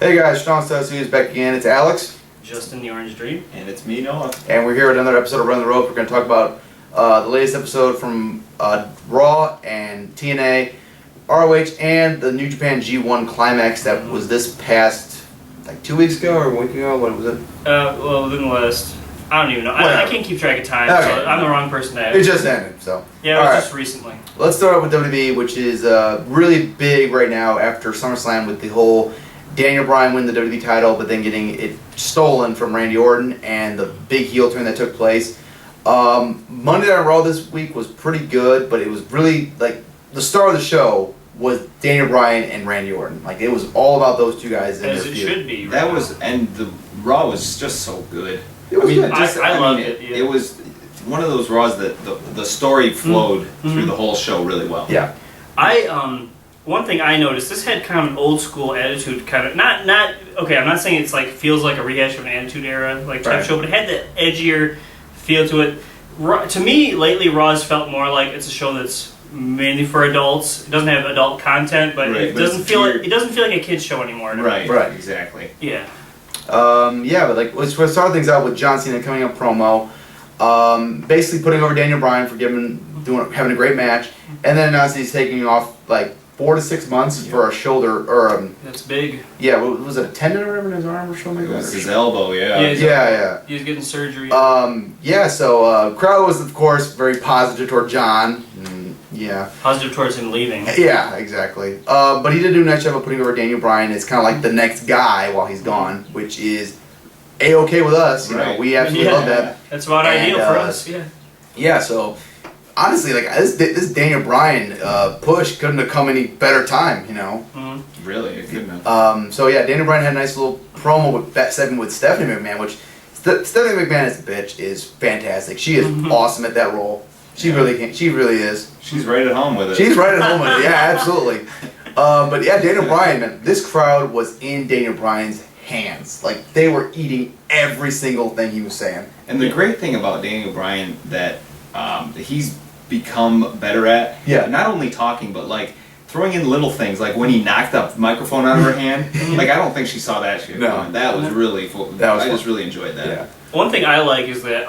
Hey guys, Sean Stossi is back again. It's Alex. Justin the Orange Dream. And it's me, Noah. And we're here with another episode of Run the Rope. We're going to talk about the latest episode from Raw and TNA, ROH, and the New Japan G1 Climax that was this past, like 2 weeks ago or a week ago? What was it? Well, within the last, I don't even know. I can't keep track of time, so I'm the wrong person to ask. It just ended, so. Yeah, it was just recently. Let's start out with WWE, which is really big right now after SummerSlam with the whole Daniel Bryan winning the WWE title, but then getting it stolen from Randy Orton and the big heel turn that took place. Monday Night Raw this week was pretty good, but it was really, like, the star of the show was Daniel Bryan and Randy Orton. Like, it was all about those two guys. As it should be. Right that now. was, and the Raw was just so good. It was good. I loved it. Yeah. It was one of those Raws that the story flowed through the whole show really well. Yeah. One thing I noticed, this had kind of an old school attitude, kind of not okay. I'm not saying it's like feels like a rehash of an Attitude Era like type show, but it had the edgier feel to it. To me, lately, Raw's felt more like it's a show that's mainly for adults. It doesn't have adult content, but it doesn't feel like a kids show anymore. Right, exactly. Yeah. Yeah, but like let's start things out with John Cena coming up promo, basically putting over Daniel Bryan for having a great match, and then announcing he's taking off like 4 to 6 months for a shoulder or that's big. Yeah, was it a tendon or whatever in his arm or something? It was his elbow, yeah. Yeah. He was getting surgery. So crowd was of course very positive toward John. Yeah. Positive towards him leaving. Yeah, exactly. But he did do a nice job of putting over Daniel Bryan as kind of like the next guy while he's gone, which is A-okay with us. You know, we absolutely love that. That's about ideal for us. Yeah. Yeah. So honestly, like this Daniel Bryan push couldn't have come any better time. You know. Mm-hmm. Really, it couldn't have. So yeah, Daniel Bryan had a nice little promo with that segment with Stephanie McMahon, which Stephanie McMahon as a bitch is fantastic. She is awesome at that role. She really is. She's right at home with it. She's right at home with it. Yeah, absolutely. But yeah, Daniel Bryan, man, this crowd was in Daniel Bryan's hands. Like they were eating every single thing he was saying. And the great thing about Daniel Bryan that he's become better at, not only talking but like throwing in little things, like when he knocked the microphone out of her hand. Like I don't think she saw that shit. No, that was really cool. I just really enjoyed that. Yeah. One thing I like is that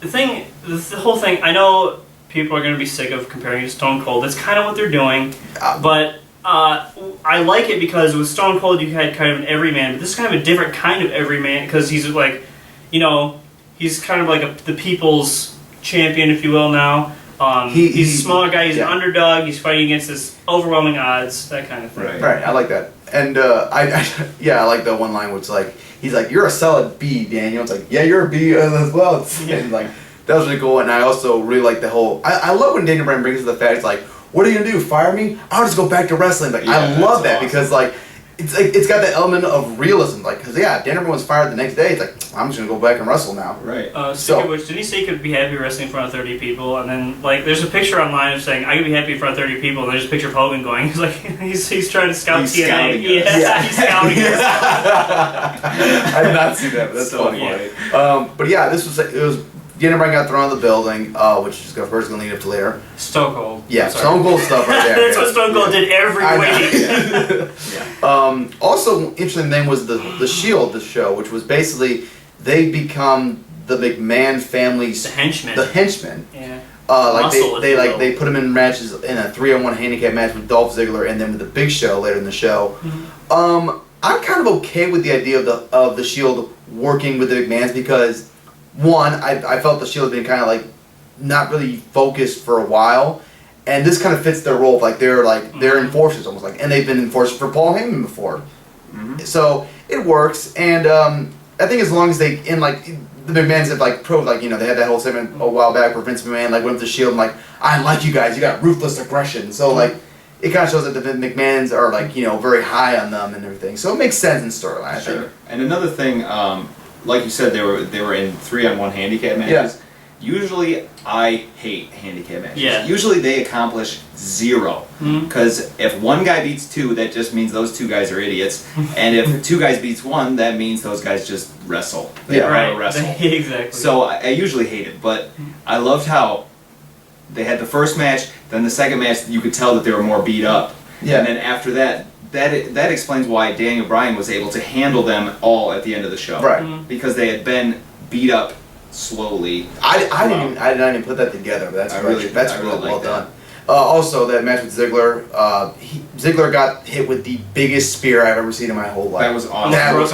the whole thing. I know people are going to be sick of comparing it to Stone Cold. That's kind of what they're doing, but I like it because with Stone Cold you had kind of an everyman, but this is kind of a different kind of everyman because he's like, he's kind of like the people's champion, if you will. Now he's a smaller guy. He's an underdog. He's fighting against this overwhelming odds, that kind of thing. Right. I like that, and I like the one line where it's like he's like, "You're a solid B, Daniel." It's like, "Yeah, you're a B as well." And like that was really cool, and I also really like the whole. I love when Daniel Bryan brings the fact, like, "What are you gonna do? Fire me? I'll just go back to wrestling." Like I love that because like it's got that element of realism, like because Daniel Bryan was fired the next day. It's like I'm just gonna go back and wrestle now. Right. Speaking of which, did he say he could be happy wrestling in front of 30 people? And then like there's a picture online of saying I could be happy in front of 30 people. And there's a picture of Hogan going. He's like he's trying to scout TNA. He's scouting us. I did not see that, but that's so funny. But yeah, it was. Daniel Bryan got thrown out of the building, which is first going to lead up to later. Stone Cold. Yeah, Stone Cold stuff right there. That's what Stone Cold did every week. Also, interesting thing was the Shield, the show, which was basically they become the McMahon family's the henchmen. Yeah. They put them in matches in a 3-on-1 handicap match with Dolph Ziggler and then with the Big Show later in the show. I'm kind of okay with the idea of the Shield working with the McMahons because. One, I felt the Shield had been kind of like not really focused for a while, and this kind of fits their role. They're enforcers almost and they've been enforcers for Paul Heyman before, so it works. And I think as long as the McMahons have they had that whole segment a while back where Vince McMahon went up the Shield and I like you guys, you got ruthless aggression. So it kind of shows that the McMahons are very high on them and everything. So it makes sense in storyline. I think. And another thing. Like you said, they were in 3-on-1 handicap matches. Yeah. Usually, I hate handicap matches. Yeah. Usually, they accomplish 0. Because if one guy beats 2, that just means those 2 guys are idiots. And if 2 guys beats 1, that means those guys just wrestle. They wrestle. Exactly. So I usually hate it, but I loved how they had the first match, then the second match, you could tell that they were more beat up. Yeah. And then after that, that explains why Daniel Bryan was able to handle them all at the end of the show. Right. Because they had been beat up slowly. I didn't even put that together, but that's really well done. Also, that match with Ziggler, Ziggler got hit with the biggest spear I've ever seen in my whole life. That was awesome. That was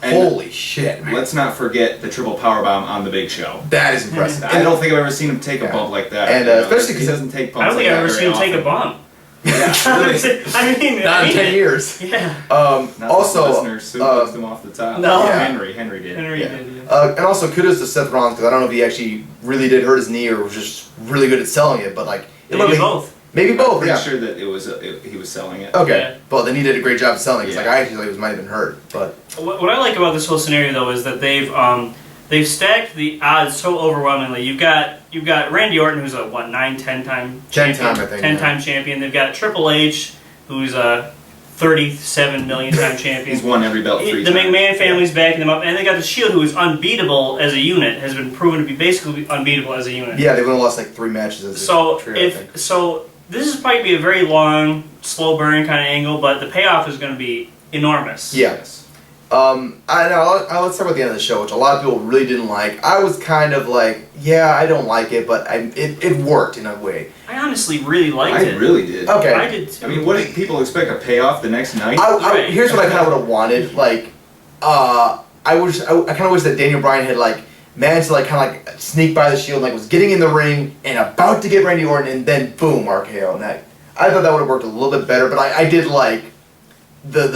holy shit, man. Let's not forget the triple powerbomb on the Big Show. That is impressive. I don't think I've ever seen him take a bump like that. And especially because he doesn't take bumps. I don't think I've ever seen him take a bump. Yeah, I mean, not in 10 years. Yeah. Also, listeners suplexed him off the top. No, Henry did. Henry did. Yeah. And also kudos to Seth Rollins because I don't know if he actually really did hurt his knee or was just really good at selling it, but like maybe both. Maybe both. I'm pretty sure that he was selling it. Okay, yeah. Well then he did a great job of selling it. Cause like I actually thought he might have been hurt, but what I like about this whole scenario though is that they've stacked the odds so overwhelmingly. You've got Randy Orton, who's a 9-10 time champion. 10 time, I think. 10-time champion. They've got Triple H, who's a 37 million time champion. He's won every belt 3 The times. McMahon family's backing them up, and they got the Shield, who is unbeatable as a unit, has been proven to be basically unbeatable as a unit. yeah, they've only lost like 3 matches as a trio, This is probably be a very long, slow burn kind of angle, but the payoff is going to be enormous. Yes. Let's start with the end of the show, which a lot of people really didn't like. I was kind of like, yeah, I don't like it, but it worked in a way. I honestly really liked it. I really did. Okay. I did too. I mean, what did people expect? A payoff the next night? Here's what I kind of would have wanted. Like, I kind of wish that Daniel Bryan had like managed to like kind of like sneak by the Shield, like was getting in the ring and about to get Randy Orton, and then boom, RKO. And I thought that would have worked a little bit better, but I did like the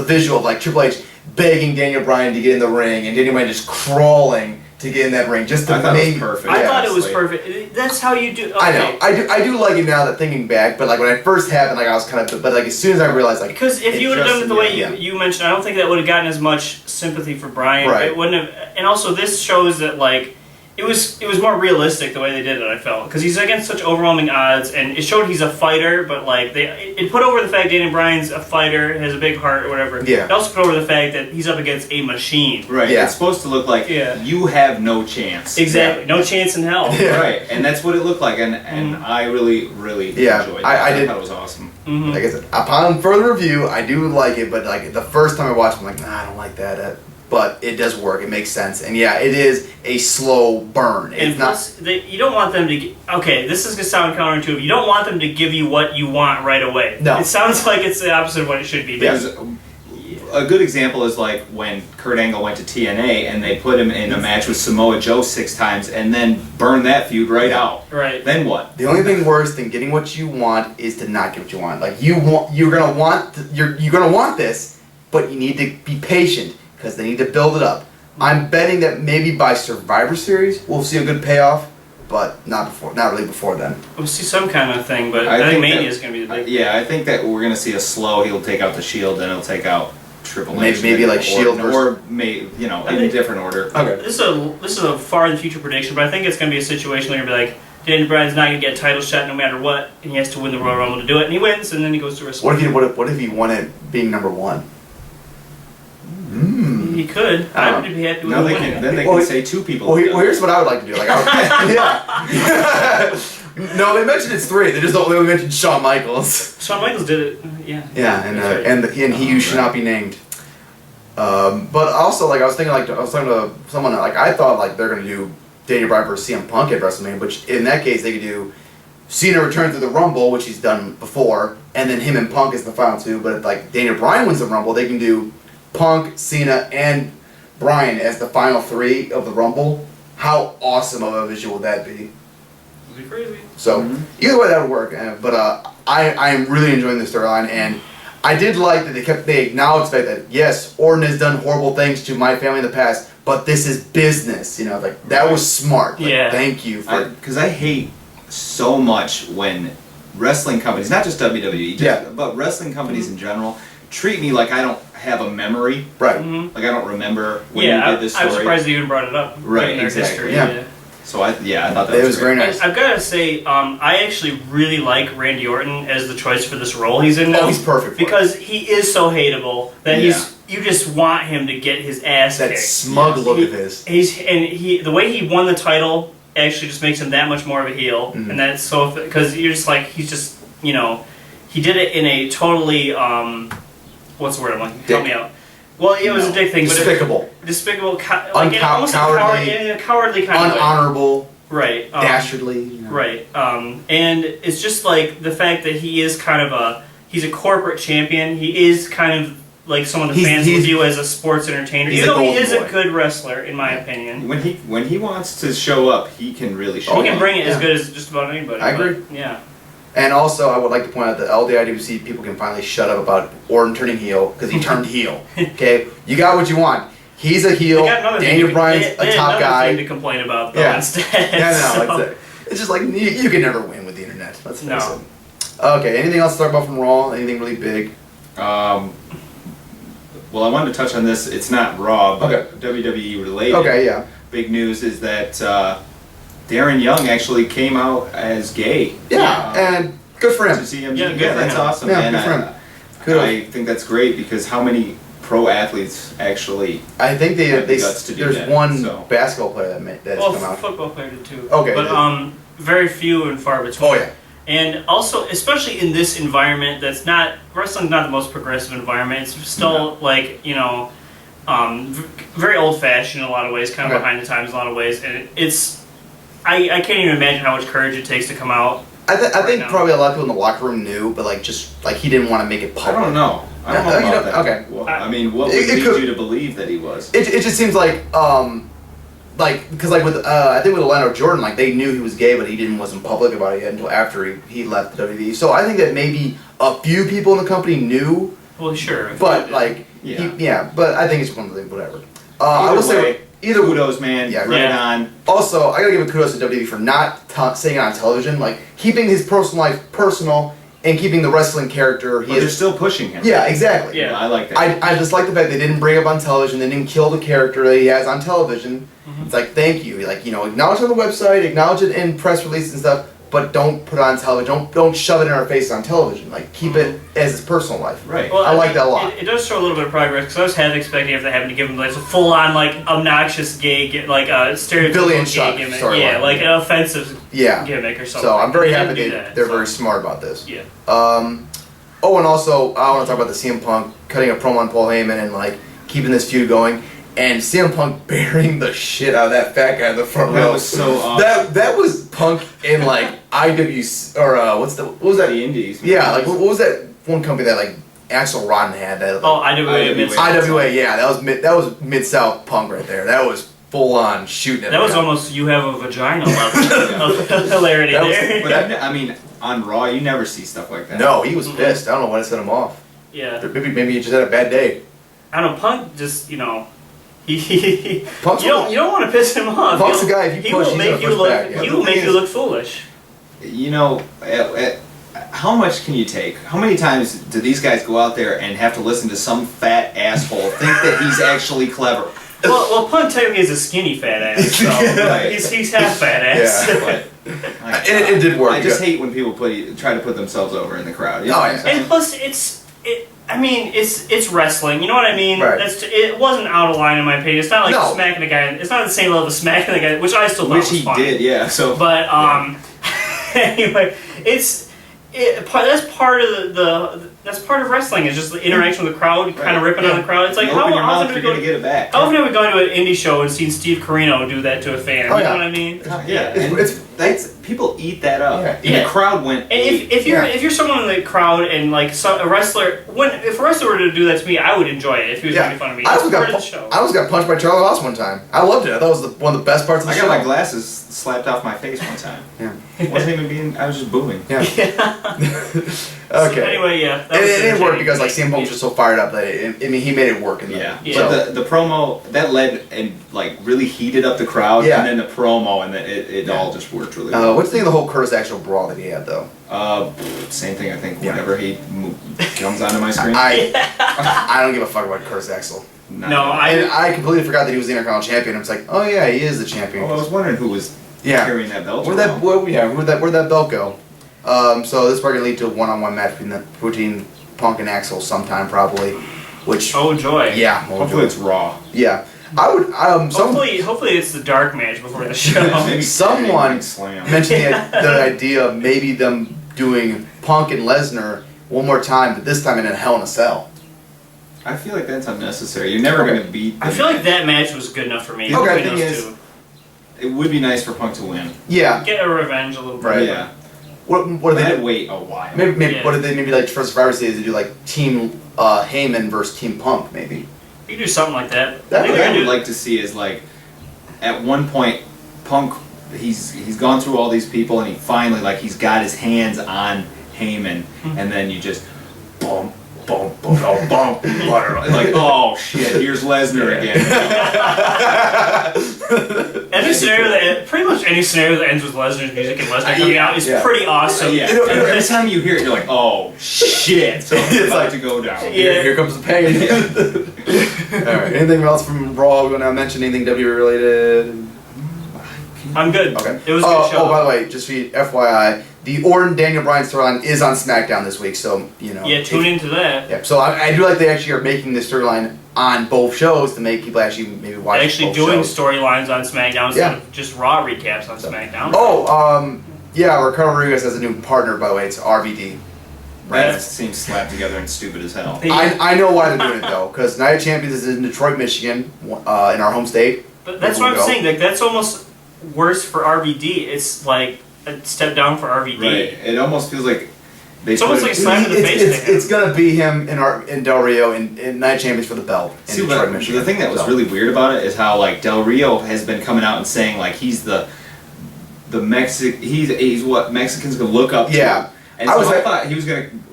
visual of like Triple H begging Daniel Bryan to get in the ring and Daniel Bryan just crawling to get in that ring just to make it perfect. I thought it was perfect. That's how you do. Okay. I know. I do like it now that thinking back, but like when it first happened, like I was kind of, but like as soon as I realized, like because if you would have done it the way you mentioned, I don't think that would have gotten as much sympathy for Bryan. Right. It wouldn't have, and also this shows that like. It was more realistic the way they did it, I felt, because he's against such overwhelming odds, and it showed he's a fighter, but like it put over the fact Daniel Bryan's a fighter, has a big heart or whatever. Yeah. It also put over the fact that he's up against a machine. Right. Yeah. It's supposed to look like you have no chance. Exactly. Yeah. No chance in hell. Yeah. Right. And that's what it looked like, and I really enjoyed it. I thought it was awesome. Mm-hmm. Like I said, upon further review, I do like it, but like the first time I watched it, I'm like, nah, I don't like that. But it does work. It makes sense, and yeah, it is a slow burn. It's and plus, you don't want them to. Okay, this is gonna sound counterintuitive. You don't want them to give you what you want right away. No, it sounds like it's the opposite of what it should be. Because a good example is like when Kurt Angle went to TNA and they put him in a match with Samoa Joe 6 times and then burned that feud right out. Right. Then what? The only thing worse than getting what you want is to not get what you want. Like you're gonna want this, but you need to be patient. Because they need to build it up. I'm betting that maybe by Survivor Series we'll see a good payoff, but not really before then. We'll see some kind of thing, but I think Mania is going to be the big. Yeah, I think that we're going to see a slow. He'll take out the Shield, then he'll take out Triple H. Maybe like Shield or maybe in a different order. Okay. This is a far in the future prediction, but I think it's going to be a situation where you're going to be like, Daniel Bryan's not going to get a title shot no matter what, and he has to win the Royal Rumble to do it, and he wins, and then he goes to WrestleMania. What if he won it being number 1? He could. I would be happy with winning. Then they can say 2 people. Well, here's what I would like to do. Like, No, they mentioned it's 3. They just don't really mention Shawn Michaels. Shawn Michaels did it. Yeah. Yeah, and he who should not be named. But also, like I was talking to someone like I thought like they're gonna do Daniel Bryan versus CM Punk at WrestleMania, which in that case they could do Cena returns to the Rumble, which he's done before, and then him and Punk is the final 2. But if like Daniel Bryan wins the Rumble, they can do Punk, Cena, and Bryan as the final 3 of the Rumble. How awesome of a visual would that be? It'd be crazy. So either way that would work. But I am really enjoying the storyline, and I did like that they acknowledged that yes, Orton has done horrible things to my family in the past, but this is business. You know, like that was smart. Like, yeah. Thank you for because I hate so much when wrestling companies, not just WWE, but wrestling companies in general, treat me like I don't have a memory. Right. Mm-hmm. Like I don't remember when you did this story. I was surprised they even brought it up. Right, exactly. Yeah. So I thought that was very nice. I've got to say, I actually really like Randy Orton as the choice for this role he's in now. Oh, he's perfect because he is so hateable that you just want him to get his ass kicked. That smug look of his. The way he won the title actually just makes him that much more of a heel, and that's so because you're just like he's just he did it in a totally what's the word I'm looking? Help me out. Well, yeah, it was a dick thing. Despicable. Despicable. Almost cowardly. In a cowardly kind of way. Unhonorable. Right. Dastardly. You know. Right. And it's just like the fact that he is kind of he's a corporate champion. He is kind of like some of the fans would view as a sports entertainer. Even though he is a good wrestler, in my opinion. When he wants to show up, he can really show up. He can bring it as good as just about anybody. I agree. Yeah. And also, I would like to point out that LDIWC people can finally shut up about Orton turning heel, because he turned heel. Okay? You got what you want. He's a heel. Daniel Bryan's a top guy. Thing to complain about, though, instead. Yeah, no, it's just like, you can never win with the internet. Let's face it. Okay, anything else to talk about from Raw? Anything really big? Well, I wanted to touch on this. It's not Raw, but WWE related. Okay, yeah. Big news is that Darren Young actually came out as gay. Yeah, and good for him. To see him. Yeah, that's awesome. Yeah, and good for him. I think that's great, because how many pro athletes actually I think have the guts to do there's that, one basketball player that's come out. Football player did too. Okay. But very few and far between. Oh, yeah. And also, especially in this environment that's not, wrestling's not the most progressive environment. It's still like, you know, very old-fashioned in a lot of ways, kind of behind the times in a lot of ways. And it's, I can't even imagine how much courage it takes to come out. I think probably a lot of people in the locker room knew, but like he didn't want to make it public. I don't know about that. Okay. Well, I mean, what would lead you to believe that he was? It just seems like because like with I think with Orlando Jordan, like they knew he was gay, but he wasn't public about it yet until after he left the WWE. So I think that maybe a few people in the company knew. Well, sure. But like but I think it's one of the whatever. I will say either kudos, man. Yeah, right on. Also, I gotta give a kudos to WWE for not saying it on television, like keeping his personal life personal and keeping the wrestling character. They're still pushing him. Yeah, exactly. Yeah, I like that. I just like the fact they didn't bring up on television. They didn't kill the character that he has on television. It's like, thank you. Like, you know, acknowledge it on the website, acknowledge it in press releases and stuff, but don't put it on television. Don't shove it in our face on television. Like, keep it as his personal life. Right. Well, I like that a lot. It does show a little bit of progress, because I was half expecting if they happened to give him like a full-on, like, obnoxious gay, like a stereotypical gay gimmick. Yeah, like an offensive gimmick or something. So I'm very happy they're very smart about this. Yeah. Oh, and also, I want to talk about the CM Punk cutting a promo on Paul Heyman and, like, keeping this feud going. And CM Punk burying the shit out of that fat guy in the front row. That was so awesome. That was Punk in like IW or what was that? The Indies. Yeah, like what was that one company that like Axel Rotten had? That, like, IWA. Yeah, that was Mid-South Punk right there. That was full on shooting. That was almost you have a vagina level of hilarity there. But I mean, on Raw, you never see stuff like that. No, he was pissed. I don't know what set him off. Yeah. Maybe he just had a bad day. I don't know. Punk just you don't want to piss him off. Punk's the guy. If you push, he will make you look foolish. You know, how much can you take? How many times do these guys go out there and have to listen to some fat asshole think that he's actually clever? Well, Punk technically is a skinny fat ass, so right. he's half fat ass. Yeah, but it did work. I just hate when people try to put themselves over in the crowd. You know and plus, it's wrestling. You know what I mean? Right. It wasn't out of line in my opinion. It's not like smacking a guy. It's not the same level of smacking the guy, which I still thought was fun. Which he did, yeah. So, but anyway, that's part of that's part of wrestling. Is just the interaction with the crowd, kind of ripping on the crowd. It's like how often are we going to get it back? How often have we gone to an indie show and seen Steve Corino do that to a fan? You know what I mean? Yeah. People eat that up. Yeah. And the crowd went. And if you're someone in the crowd and like a wrestler, if a wrestler were to do that to me, I would enjoy it if he was making fun of me. I almost got punched by Charlie Ross one time. I loved it. I thought it was one of the best parts of the show. I got my glasses slapped off my face one time. Yeah. Wasn't even I was just booing. Yeah. Okay. So anyway, yeah. It didn't work because like CM Punk was just so fired up that he made it work. But the promo that led and like really heated up the crowd, and then the promo, and then it all just worked really well. What do you think of the whole Curtis Axel brawl that he had though? Same thing I think. Whenever he comes onto my screen, I don't give a fuck about Curtis Axel. I completely forgot that he was the Intercontinental Champion. I was like, oh yeah, he is the champion. Well, I was wondering who was carrying that belt. Where'd that belt go? So this is probably gonna lead to a one-on-one match between Punk and Axel sometime probably. Which joy! Yeah, hopefully it's Raw. Yeah, I would. Hopefully it's the dark match before the show. Maybe someone mentioned the idea of maybe them doing Punk and Lesnar one more time, but this time in a Hell in a Cell. I feel like that's unnecessary. You're never going to beat. I feel like that match was good enough for me. Okay, Between those two. It would be nice for Punk to win. Yeah. Get a revenge a little bit. Right. Yeah. What do they do? Wait a while. Maybe what did they maybe like for Survivor Series? They do like Team Heyman versus Team Punk, maybe. You could do something like that. What I would like to see is like, at one point, Punk he's gone through all these people and he finally like he's got his hands on Heyman, and then you just boom. Boom, boom, boom, boom, like, oh shit, here's Lesnar again. Pretty much any scenario that ends with Lesnar's music and Lesnar coming out is pretty awesome. Yeah. Every time you hear it, you're like, oh shit, so it's about to go down. Yeah. Here comes the pain. Alright, anything else from Raw we're going to mention? Anything WWE related? I'm good. Okay. It was a good show. Oh, by the way, just for you, FYI, the Orton Daniel Bryan storyline is on SmackDown this week, so you know. Yeah, tune into that. Yeah, so I do like they actually are making this storyline on both shows to make people actually maybe watch. Actually both doing shows. storylines on SmackDown instead of just Raw recaps on SmackDown. Oh, yeah, Ricardo Rodriguez has a new partner, by the way. It's RVD. That seems slapped together and stupid as hell. I know why they're doing it though, because Night of Champions is in Detroit, Michigan, in our home state. But that's what I'm saying. Like that's almost worse for RVD. It's like a step down for RVD. Right. It almost feels like it's almost like slapping the face. It's gonna be him in Del Rio in Night Champions for the belt in Detroit, Michigan. The thing that was really weird about it is how like Del Rio has been coming out and saying like he's the he's what Mexicans can look up to. Yeah. And so I thought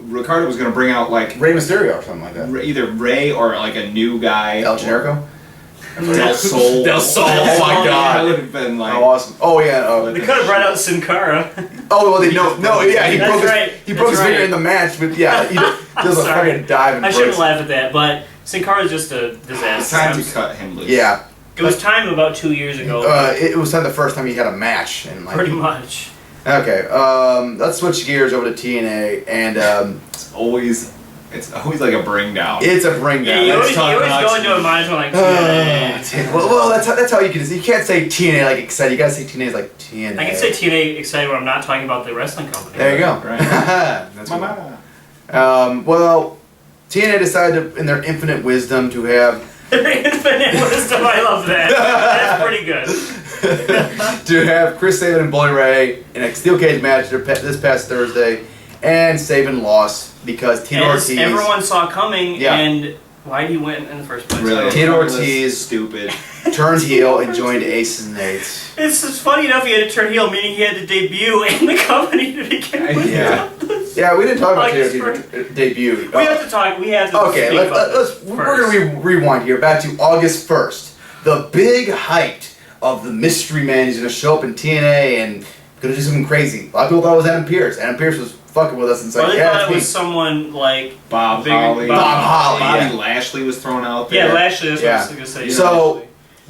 Ricardo was gonna bring out like Rey Mysterio or something like that. Either Rey or like a new guy. El Generico. Del Sol. Del Sol. Oh my God! I would have been like, oh, awesome. Oh yeah. They could have brought out Sin Cara. Oh well, they he broke his finger right. in the match, but yeah, he does a fucking dive. And I shouldn't laugh at that, but Sin Cara is just a disaster. It's time to cut him loose. Yeah. It was time about 2 years ago. It was time the first time he had a match, and like pretty much. Okay, let's switch gears over to TNA, and it's always like a bring down. It's a bring down. Yeah, you always go into a mindset like TNA. Well, that's how you can. You can't say TNA like excited. You gotta say TNA like TNA. I can say TNA excited when I'm not talking about the wrestling company. There you go. Right. That's well, TNA decided, in their infinite wisdom, to have. Their infinite wisdom. I love that. That's pretty good. To have Chris Sabin and Bully Ray in a steel cage match this past Thursday, and Sabin lost because Tito Ortiz. Everyone saw coming, and why did he win in the first place? Really, Tito Ortiz stupid. Turned heel and joined Aces and Eights. It's funny enough he had to turn heel, meaning he had to debut in the company to begin with. Yeah, we didn't talk about Tito Ortiz's debut. We have to talk. We have to. Okay, we're gonna rewind here back to August 1st. The big height of the mystery man. He's gonna show up in TNA and gonna do something crazy. A lot of people thought it was Adam Pearce. Adam Pearce was fucking with us and said, "Yeah, thought it was someone like Bob Holly." Bobby Lashley was thrown out there. Yeah, Lashley. That's what I was gonna say. So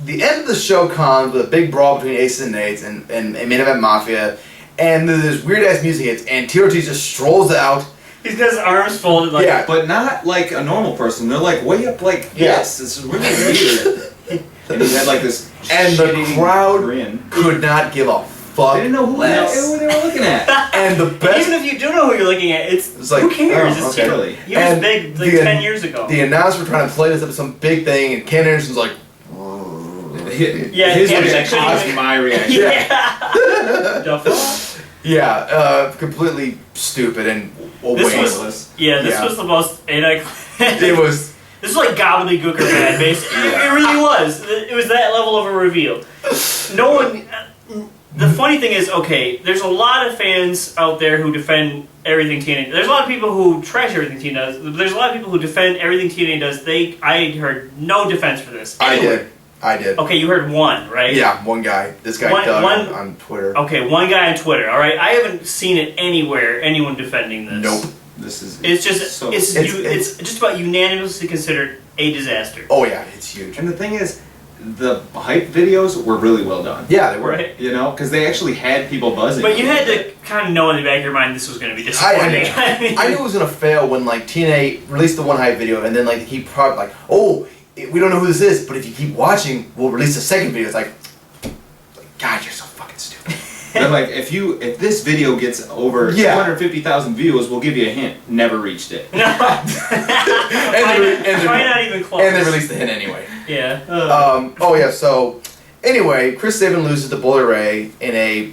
the end of the show comes with a big brawl between Aces and Eights and Main Event Mafia, and this weird ass music hits, and Tito Ortiz just strolls out. He's got his arms folded like but not like a normal person. They're like way up like this. It's really weird. And he had like this and the crowd could not give a fuck. They didn't know who they were looking at. And the best, even if you do know who you're looking at, it's like, who cares? It's really. He was big like 10 years ago. The announcer were trying to play this up as some big thing, and Ken Anderson's like, his reaction was my reaction. Completely stupid and this was the most it was. This is like gobbledygooker bad, basically. It really was. It was that level of a reveal. No one. The funny thing is, okay, there's a lot of fans out there who defend everything TNA. There's a lot of people who trash everything TNA does. There's a lot of people who defend everything TNA does. I heard no defense for this. Anyway, I did. Okay, you heard one, right? Yeah, one guy. This guy Doug on Twitter. Okay, one guy on Twitter. All right, I haven't seen it anywhere. Anyone defending this. Nope. It's just about unanimously considered a disaster. Oh yeah, it's huge. And the thing is, the hype videos were really well done. Yeah, they were. Right. You know, because they actually had people buzzing. But you had to kind of know in the back of your mind this was going to be disappointing. I knew it was going to fail when like TNA released the one hype video, and then like he probably like, oh, we don't know who this is, but if you keep watching, we'll release a second video. It's like God, you're so fucking stupid. They're like, if this video gets over 250,000 views, we'll give you a hint. Never reached it. Probably not even close. And they released the hint anyway. Yeah. So anyway, Chris Sabin loses to Bully Ray in a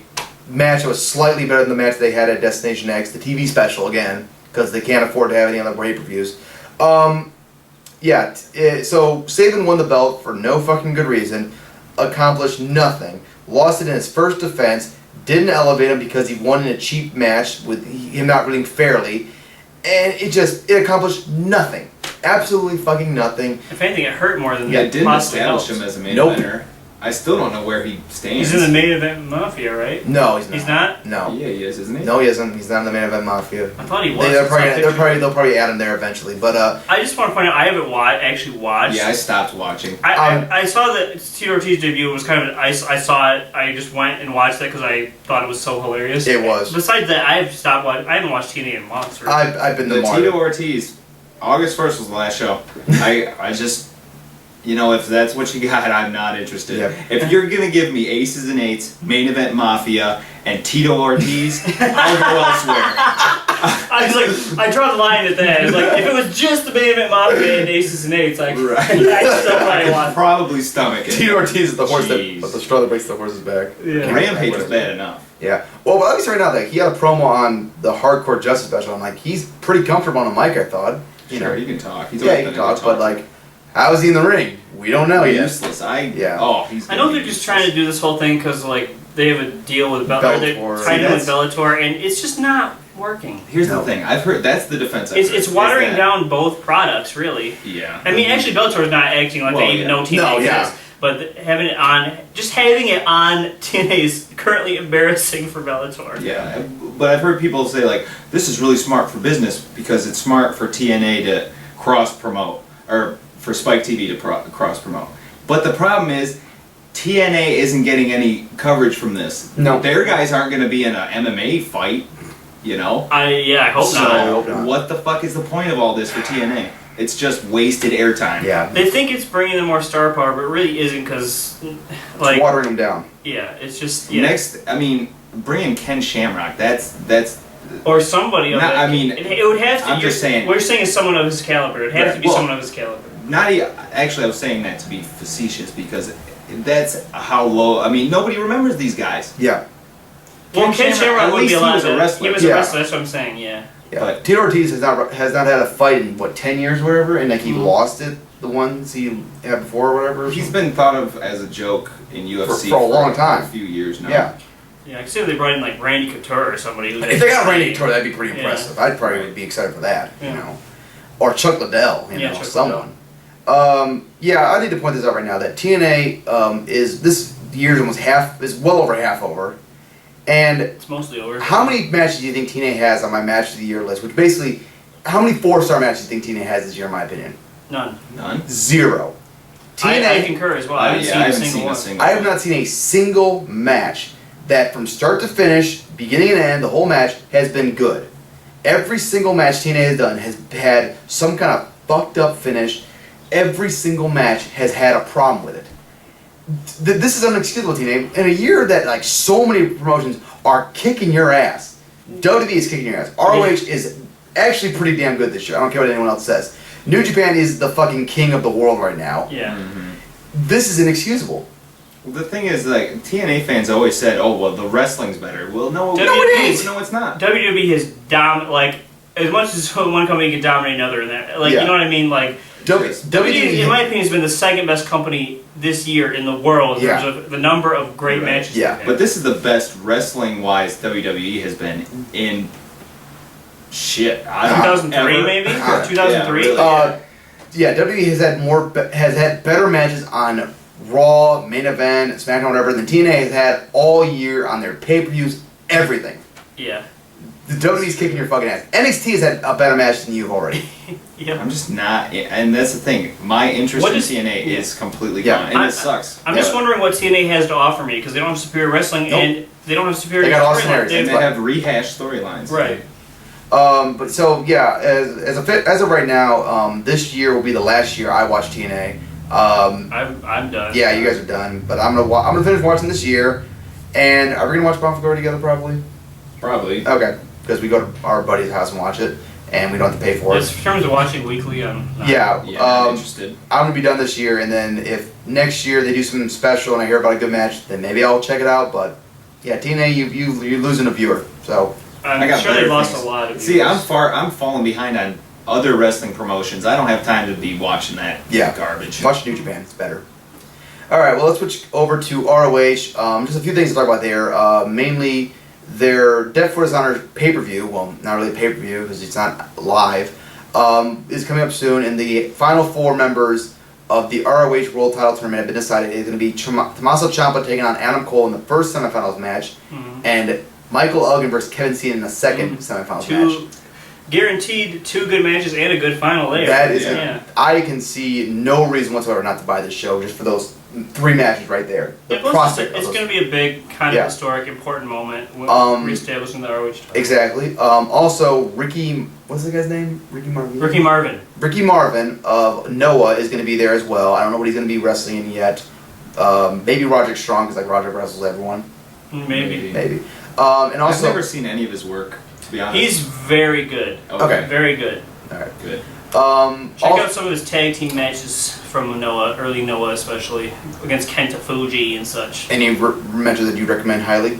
match that was slightly better than the match they had at Destination X, the TV special again, because they can't afford to have any other pay-per-views. So Sabin won the belt for no fucking good reason, accomplished nothing, lost it in his first defense, didn't elevate him because he won in a cheap match with him not ruling fairly, and it accomplished nothing. Absolutely fucking nothing. If anything, it hurt more than it didn't establish him as a main eventer. I still don't know where he stands. He's in the main event Mafia, right? No, he's not. He's not? No. Yeah, he is, isn't he? No, he isn't. He's not in the main event Mafia. I thought he was. They'll probably add him there eventually. But I just want to point out, I haven't actually watched. Yeah, I stopped watching. I saw that Tito Ortiz debut was kind of. I saw it. I just went and watched it because I thought it was so hilarious. It was. Besides that, I've stopped watching. I haven't watched TNA in months. Really. I've been the Tito Ortiz. August 1st was the last show. I just. If that's what you got, I'm not interested. Yep. If you're going to give me Aces and Eights, Main Event Mafia, and Tito Ortiz, I'll go elsewhere. I was like, I draw the line at that. It's like, if it was just the Main Event Mafia and Aces and Eights, I'd still probably stomach it. Tito Ortiz is the horse the straw that breaks the horse's back. Yeah. Rampage was bad enough. Yeah. Well, at least right now, he had a promo on the Hardcore Justice special. I'm like, he's pretty comfortable on a mic, I thought. Sure, he can talk. He can talk, but how is he in the ring? We don't know yet. Useless. I know they're just trying to do this whole thing because they have a deal with Bellator. They're tied in with Bellator, and it's just not working. Here's the thing. I've heard that's the defense. It's watering down both products, really. Yeah. I mean, actually, Bellator is not acting like they even know TNA exists. But having it on TNA is currently embarrassing for Bellator. Yeah, but I've heard people say this is really smart for business because it's smart for TNA to cross promote or for Spike TV to cross promote. But the problem is, TNA isn't getting any coverage from this. No. Their guys aren't going to be in an MMA fight, I hope not. So what the fuck is the point of all this for TNA? It's just wasted airtime. Yeah. They think it's bringing them more star power, but it really isn't because, it's watering them down. Yeah, it's just bringing Ken Shamrock. That's. Or somebody. It would have to. I'm just saying. What you're saying is someone of his caliber. It has to be someone of his caliber. Actually, I was saying that to be facetious because that's how low. Nobody remembers these guys. Yeah. Well, Ken Shamrock would be he was a wrestler. He was a wrestler. That's what I'm saying. Yeah. Yeah. But Tito Ortiz has not had a fight in 10 years or whatever, and he lost it the ones he had before or whatever. He's been thought of as a joke in UFC for a long time, a few years now. Yeah. Yeah, I consider they brought in Randy Couture or somebody. If they got Randy Couture, that'd be pretty impressive. I'd probably be excited for that. Or Chuck Liddell, someone. I need to point this out right now that TNA is this year's almost is well over half over. And it's mostly over. How many matches do you think TNA has on my match of the year list? Which basically, how many 4-star matches do you think TNA has this year, in my opinion? None. 0. TNA, I concur as well. I haven't seen a single one. I have not seen a single match that from start to finish, beginning and end, the whole match has been good. Every single match TNA has done has had some kind of fucked up finish. Every single match has had a problem with it. This is unexcusable, TNA. In a year that so many promotions are kicking your ass, WWE is kicking your ass. ROH is actually pretty damn good this year. I don't care what anyone else says. New Japan is the fucking king of the world right now. Yeah. Mm-hmm. This is inexcusable. Well, the thing is, TNA fans always said, "Oh, well, the wrestling's better." Well, no, it is. No, it's not. WWE has as much as one company can dominate another, in that, you know what I mean, WWE, in my opinion, has been the second best company this year in the world in terms of the number of great matches. Yeah, but this is the best wrestling-wise WWE has been in. Shit, 2003 maybe 2003. WWE has had better matches on Raw, Main Event, SmackDown, whatever than TNA has had all year on their pay-per-views. Everything. Yeah. The WWE's kicking your fucking ass. NXT has had a better match than you've already. Yeah. I'm just not, and that's the thing. My interest in TNA is completely gone, and it sucks. I'm just wondering what TNA has to offer me because they don't have superior wrestling and they don't have superior. They got Austin and they have rehashed storylines. Right. But so as of right now, this year will be the last year I watch TNA. I'm done. Yeah, you guys are done, but I'm gonna finish watching this year. And are we gonna watch Bound for Glory together? Probably. Probably. Okay, because we go to our buddy's house and watch it, and we don't have to pay for it. In terms of watching weekly, I'm not. Yeah, I'm interested. I'm gonna be done this year, and then if next year they do something special and I hear about a good match, then maybe I'll check it out. But yeah, TNA, you're losing a viewer, so I'm sure they lost a lot of viewers. See, I'm falling behind on other wrestling promotions. I don't have time to be watching that garbage. Watch New Japan, it's better. All right, well, let's switch over to ROH. Just a few things to talk about there. Mainly, their Death for Dishonor pay-per-view, well, not really pay-per-view because it's not live, is coming up soon, and the final 4 members of the ROH World Title Tournament have been decided. It's going to be Tommaso Ciampa taking on Adam Cole in the first semifinals match, and Michael Elgin versus Kevin Steen in the second semifinals match. Guaranteed 2 good matches and a good final there. That is, I can see no reason whatsoever not to buy this show just for those 3 matches right there. It's going to be a big, kind of historic, important moment when reestablishing the ROH title. Exactly. Also, what's the guy's name? Ricky Marvin. Ricky Marvin of Noah is going to be there as well. I don't know what he's going to be wrestling in yet. Maybe Roderick Strong, because like Roderick wrestles everyone. Maybe. And also, I've never seen any of his work, to be honest. He's very good. Okay. Very good. All right. Good. Check out some of his tag team matches from Noah, early Noah especially, against Kenta Fuji and such. Any matches that you'd recommend highly?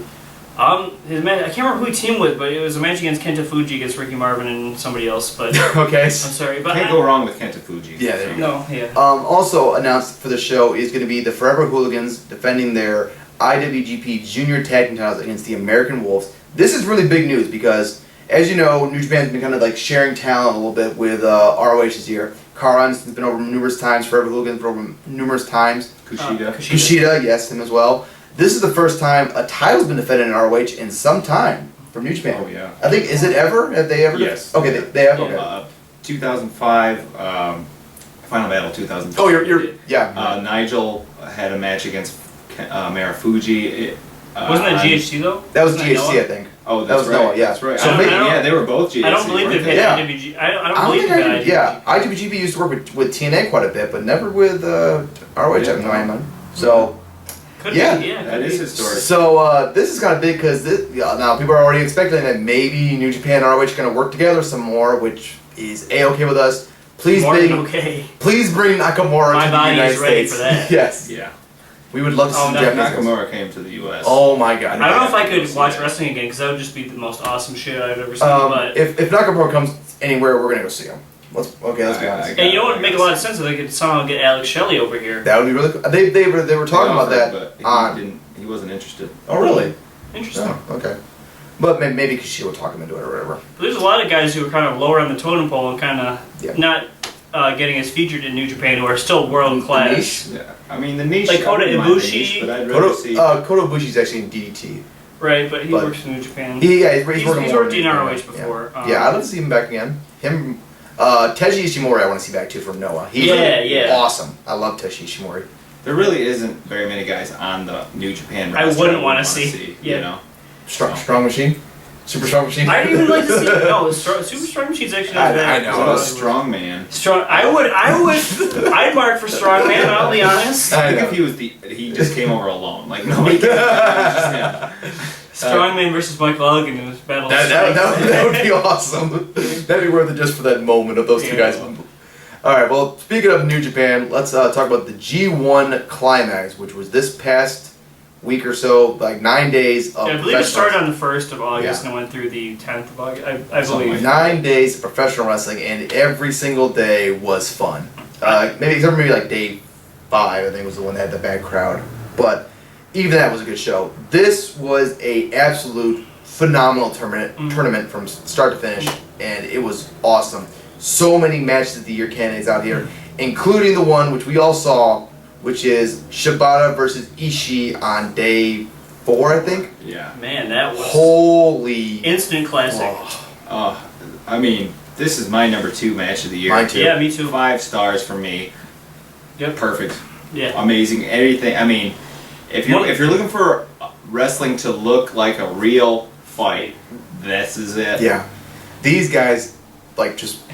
His match, I can't remember who he teamed with, but it was a match against Kenta Fuji against Ricky Marvin and somebody else. But okay. I'm sorry, but can't go wrong with Kenta Fuji. Yeah, there you go. No, yeah. Also announced for the show is going to be the Forever Hooligans defending their IWGP Junior Tag Team titles against the American Wolves. This is really big news because, as you know, New Japan's been kind of like sharing talent a little bit with ROH this year. Carl Anderson's been over numerous times, Forever Hooligans been over numerous times. Kushida, yes, him as well. This is the first time a title's been defended in ROH in some time from New Japan. Oh, yeah. I think, is it ever? Have they ever? Yes. Okay, they have? Okay. 2005, Final Battle 2005. Oh, yeah. Nigel had a match against Marufuji. Wasn't that GHC though? That was GHC, I think. Oh, that was right. Noah, yeah. That's right. So they were both GHC. I don't believe they've had IWGP. I don't believe they've had IWGP. Yeah, IWGP used to work with TNA quite a bit, but never with ROH. I have no idea. So, that is historic. So this is kind of big because now people are already expecting that maybe New Japan and ROH are going to work together some more, which is A-okay with us. Please bring Nakamura to the United States. Ready for that. Yes. Yeah. We would love to see Nakamura came to the U.S. Oh my god. I don't know if I could watch wrestling again because that would just be the most awesome shit I've ever seen. But if Nakamura comes anywhere, we're gonna go see him. Let's be honest. And you know what would make a lot of sense if they could somehow get Alex Shelley over here. That would be really cool. They were talking about that. But he wasn't interested. Oh really? Interesting. Oh, okay. But maybe Kushida will talk him into it or whatever. But there's a lot of guys who are kind of lower on the totem pole and kind of not getting as featured in New Japan who are still world class. Yeah. I mean the niche. Like Kota Ibushi. Kota Ibushi's actually in DDT. Right, but he works in New Japan. He's worked in ROH before. Yeah, I'd love to see him back again. Teji Ishimori I want to see back too from Noah. He's awesome. I love Teji Ishimori. There really isn't very many guys on the New Japan roster I wouldn't want to see. Yeah. You know? Strong Machine? Super Strong Machine? I'd even like to see. No, Super Strong Machine's actually not bad. I know. What about Strong Man? I'd mark for Strong Man, I'll be honest. I think if he just came over alone. Like, nobody can Strong Man versus Michael Elgin in this battle. That would be awesome. That'd be worth it just for that moment of those two guys. Alright, well, speaking of New Japan, let's talk about the G1 Climax, which was this past week or so, like 9 days of I believe it started on the 1st of August and went through the 10th of August, I believe. 9 days of professional wrestling, and every single day was fun. Except for maybe like day 5, I think was the one that had the bad crowd. But even that was a good show. This was a absolute phenomenal tournament from start to finish, and it was awesome. So many matches of the year candidates out here, including the one which we all saw, which is Shibata versus Ishii on day 4, I think. Yeah. Man, that was holy instant classic. I mean, this is my number 2 match of the year. Mine too. Yeah, me too. 5 stars for me. Yep. Perfect. Yeah. Amazing. Everything. I mean, if you're looking for wrestling to look like a real fight, this is it. Yeah. These guys, like, just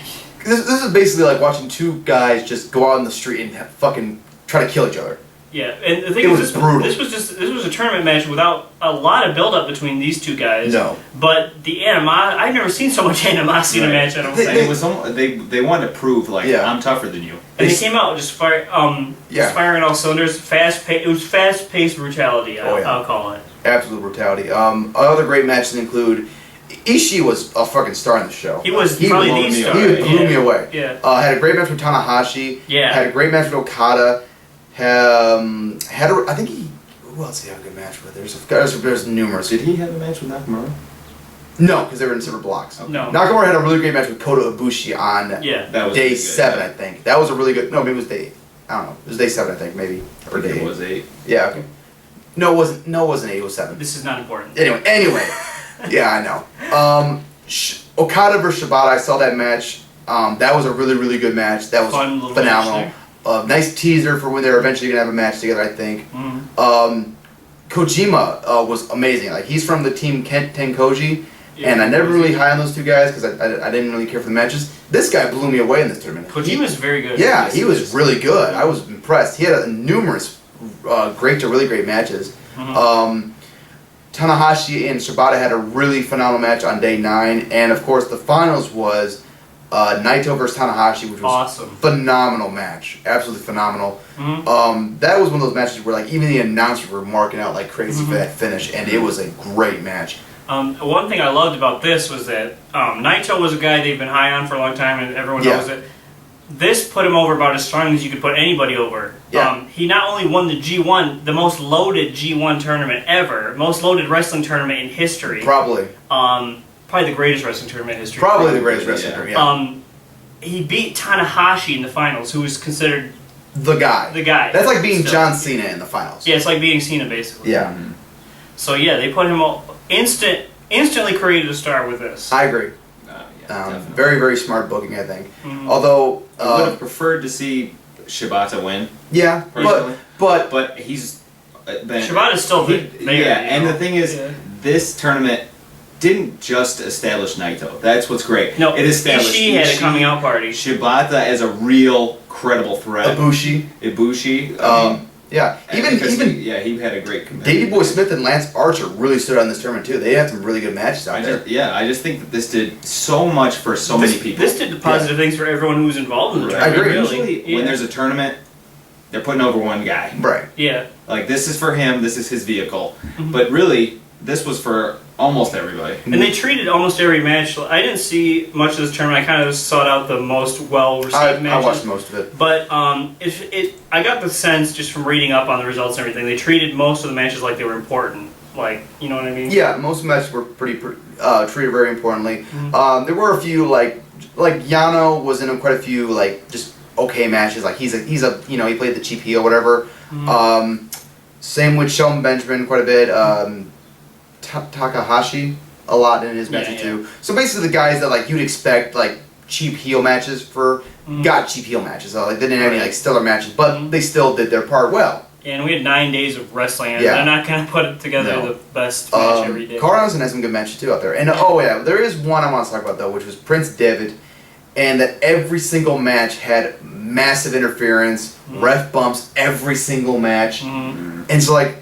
this is basically like watching 2 guys just go out on the street and fucking try to kill each other. Yeah, and the thing is, this was a tournament match without a lot of build-up between these two guys. No. But the animosity, I've never seen so much animosity in a match, I don't think. They wanted to prove, like, I'm tougher than you. And they came out just firing on all cylinders, it was fast-paced brutality, I'll call it. Absolute brutality. Other great matches include, Ishii was a fucking star in the show. He probably the star. He blew me away. Yeah. Had a great match with Tanahashi. Yeah. Had a great match with Okada. I think who else did he have a good match with? There's numerous. Did he have a match with Nakamura? No, because they were in separate blocks. Okay. No. Nakamura had a really great match with Kota Ibushi on that was day 7, I think. That was a really good. No, maybe it was day. I don't know. It was day 7, I think, maybe, or day 8. It was 8. Yeah. Okay. No, it wasn't. No, it wasn't 8. It was 7. This is not important. Anyway. Yeah, I know. Okada versus Shibata. I saw that match. That was a really, really good match. That was phenomenal. Nice teaser for when they're eventually gonna have a match together, I think. Mm-hmm. Kojima was amazing. Like, he's from the team Tenkoji, and I never really high on those two guys because I didn't really care for the matches. This guy blew me away in this tournament. Kojima's very good. Yeah, he was really good. I was impressed. He had numerous great to really great matches. Mm-hmm. Tanahashi and Shibata had a really phenomenal match on day 9, and of course the finals was Naito versus Tanahashi, which was awesome. Phenomenal match, absolutely phenomenal. Mm-hmm. That was one of those matches where like even the announcers were marking out like crazy for that finish, and it was a great match. One thing I loved about this was that Naito was a guy they've been high on for a long time, and everyone knows it. This put him over about as strong as you could put anybody over. Yeah. He not only won the G1, the most loaded G1 tournament ever, most loaded wrestling tournament in history. Probably. Probably the greatest wrestling tournament in history. Probably the greatest wrestling tournament. Yeah. He beat Tanahashi in the finals, who was considered the guy. The guy. That's like beating John Cena in the finals. Yeah, it's like beating Cena basically. Yeah. Mm-hmm. So yeah, they put him instantly created a star with this. I agree. Very, very smart booking, I think. Mm-hmm. Although I would have preferred to see Shibata win. Yeah, personally. but he's Shibata's still there. Yeah, and the thing is, this tournament didn't just establish Naito. That's what's great. No, it established Ishii had a coming out party. Shibata as a real credible threat. Ibushi. Yeah, he had a great competitor. Davey Boy Smith and Lance Archer really stood out in this tournament too. They had some really good matches out there. I just think that this did so much for so many people. This did the positive things for everyone who was involved in the tournament. I agree. Usually, when there's a tournament, they're putting over one guy. Right. Yeah. Like, this is for him, this is his vehicle. Mm-hmm. But really, this was for almost everybody. And they treated almost every match. I didn't see much of this tournament. I kind of sought out the most well-received matches. I watched most of it. But I got the sense, just from reading up on the results and everything, they treated most of the matches like they were important. Like, you know what I mean? Yeah, most matches were treated very importantly. Mm-hmm. There were a few, like Yano was in quite a few, like, just okay matches. Like, he's a he played the cheap heel, whatever. Mm-hmm. Same with Shelton Benjamin quite a bit. Takahashi a lot in his matches too. So basically the guys that like you'd expect like cheap heel matches for got cheap heel matches. So like they didn't have any like stellar matches, but they still did their part well. Yeah, and we had 9 days of wrestling, and they're not gonna put together the best match every day. Carl Anderson has some good matches too out there. And there is one I want to talk about though, which was Prince Devitt, and that every single match had massive interference, ref bumps every single match, and so like.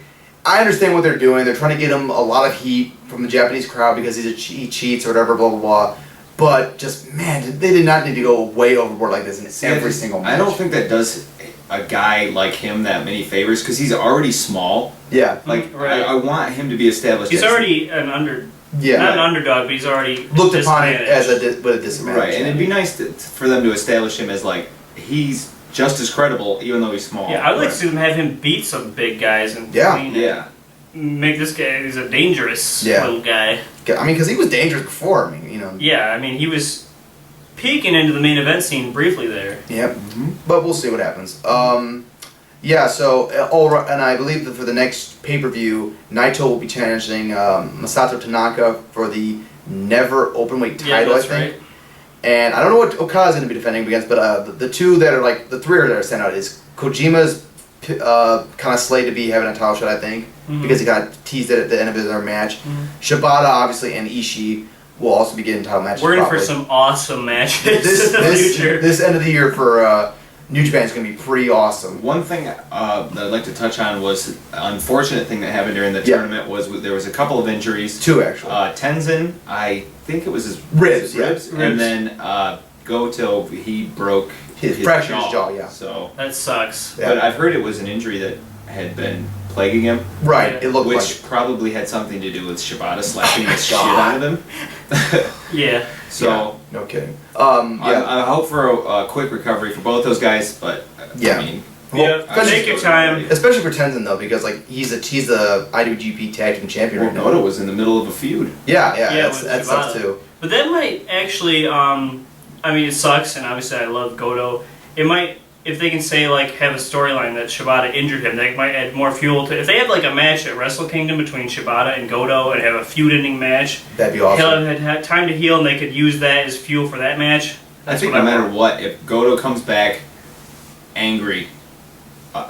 I understand what they're doing. They're trying to get him a lot of heat from the Japanese crowd because he cheats or whatever, blah, blah, blah. But just, man, they did not need to go way overboard like this in every single match. I don't think that does a guy like him that many favors because he's already small. Yeah. Like, I want him to be established. He's already not an underdog, but he's already looked upon it as with a disadvantage. Right, and it'd be nice for them to establish him as, like, he's just as credible, even though he's small. Yeah, I'd like to see them have him beat some big guys and make this guy. He's a dangerous little guy. I mean, because he was dangerous before. I mean, Yeah, I mean, he was peeking into the main event scene briefly there. Yep, but we'll see what happens. So and I believe that for the next pay-per-view, Naito will be challenging Masato Tanaka for the Never Openweight title. That's I think. Right. And I don't know what Okada's going to be defending against, but the two that are like the three that are sent out is Kojima's kind of slated to be having a title shot, I think, because he kind of teased it at the end of his other match. Shibata, obviously, and Ishii will also be getting title matches. We're in for some awesome matches in the future. This end of the year for New Japan's going to be pretty awesome. One thing that I'd like to touch on was an unfortunate thing that happened during the tournament was there was a couple of injuries. 2 actually. Tenzin, I think it was his ribs, and then Goto, he broke his fractured his jaw. Yeah. So that sucks. But I've heard it was an injury that had been plaguing him. Right. It looked which like probably had something to do with Shibata slapping the shit out of him. Yeah. So no kidding. I hope for a quick recovery for both those guys, but I mean, take your time. Especially for Tenzin though, because like he's the IWGP Tag Team Champion right now. Goto was in the middle of a feud. Yeah, that sucks too. But that might actually, I mean, it sucks, and obviously I love Goto. It might, if they can say like have a storyline that Shibata injured him, that might add more fuel to. If they have like a match at Wrestle Kingdom between Shibata and Goto and have a feud-ending match, that'd be awesome. He'll have time to heal, and they could use that as fuel for that match. I think no matter what, if Goto comes back angry,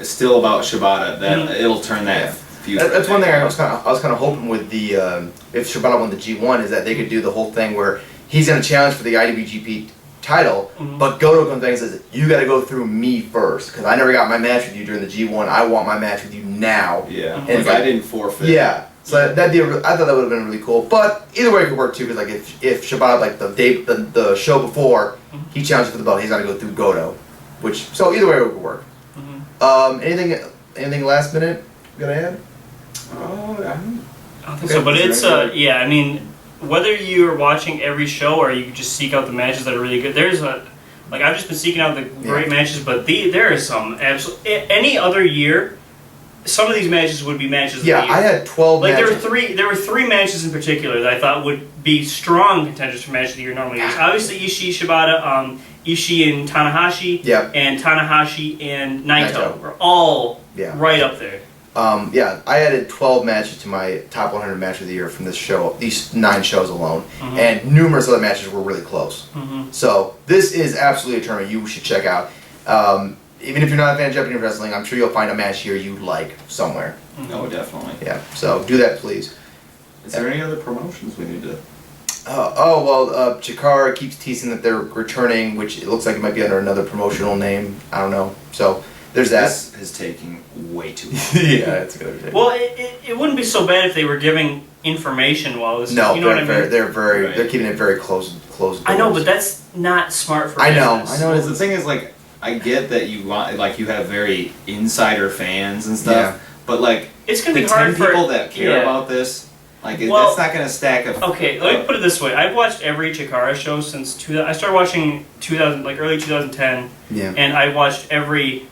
still about Shibata, that it'll turn that feud. That's one thing I was kind of hoping with the if Shibata won the G1 is that they could do the whole thing where he's going to challenge for the IWGP title, but Goto comes back and says, "You got to go through me first because I never got my match with you during the G1. I want my match with you now." Yeah, and I didn't forfeit. Yeah, so that'd be I thought that would have been really cool. But either way, it could work too. Because like if Shibata like the show before he challenged for the belt, he's got to go through Goto, so either way it would work. Anything last minute gonna add? I don't think so, but it's I mean, whether you're watching every show or you just seek out the matches that are really good, there's I've just been seeking out the great matches, but there is some any other year, some of these matches would be matches of the year. I had 12 matches. There were three matches in particular that I thought would be strong contenders for match of the year normally. Obviously Ishii, Shibata, Ishii and Tanahashi, and Tanahashi and Naito were all right up there. I added 12 matches to my top 100 match of the year from this show, these 9 shows alone, and numerous other matches were really close. So this is absolutely a tournament you should check out. Even if you're not a fan of Japanese wrestling, I'm sure you'll find a match here you like somewhere. Oh, definitely. Yeah, so do that, please. Is there any other promotions we need to... CHIKARA keeps teasing that they're returning, which it looks like it might be under another promotional name. I don't know. So there's that. This is taking way too long. It's going to be. Well, it wouldn't be so bad if they were giving information while this. No, you know what I mean? They're keeping it very close. I know, but that's not smart for business. I know. The thing is, like, I get that you want, like, you have very insider fans and stuff, but like, it's gonna be the hard 10 people that care about this. Like, that's not going to stack up. Okay, let me put it this way. I've watched every CHIKARA show since I started watching early 2010. Yeah. And I watched every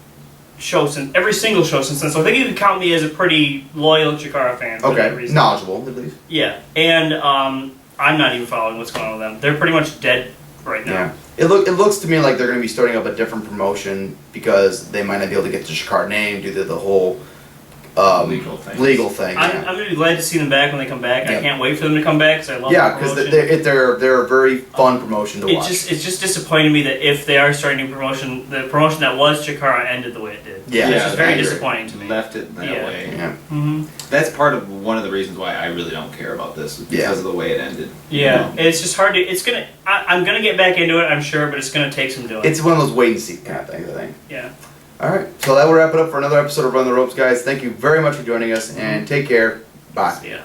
single show since then. So I think you can count me as a pretty loyal CHIKARA fan. For that reason. Knowledgeable at least. Yeah, and I'm not even following what's going on with them. They're pretty much dead right now. Yeah. It looks to me like they're going to be starting up a different promotion because they might not be able to get the CHIKARA name due to the whole legal thing. I'm going to be glad to see them back when they come back. I can't wait for them to come back because I love the promotion. Because they're a very fun promotion to watch. It's just disappointing me that if they are starting a new promotion, the promotion that was CHIKARA ended the way it did. Yeah, it's just very disappointing to me. Left it that way. Yeah. That's part of one of the reasons why I really don't care about this because of the way it ended. Yeah, it's just hard to. I'm gonna get back into it, I'm sure, but it's gonna take some doing. It's one of those wait and see kind of things, I think. Yeah. All right, so that will wrap it up for another episode of Run the Ropes, guys. Thank you very much for joining us, and take care. Bye. See ya.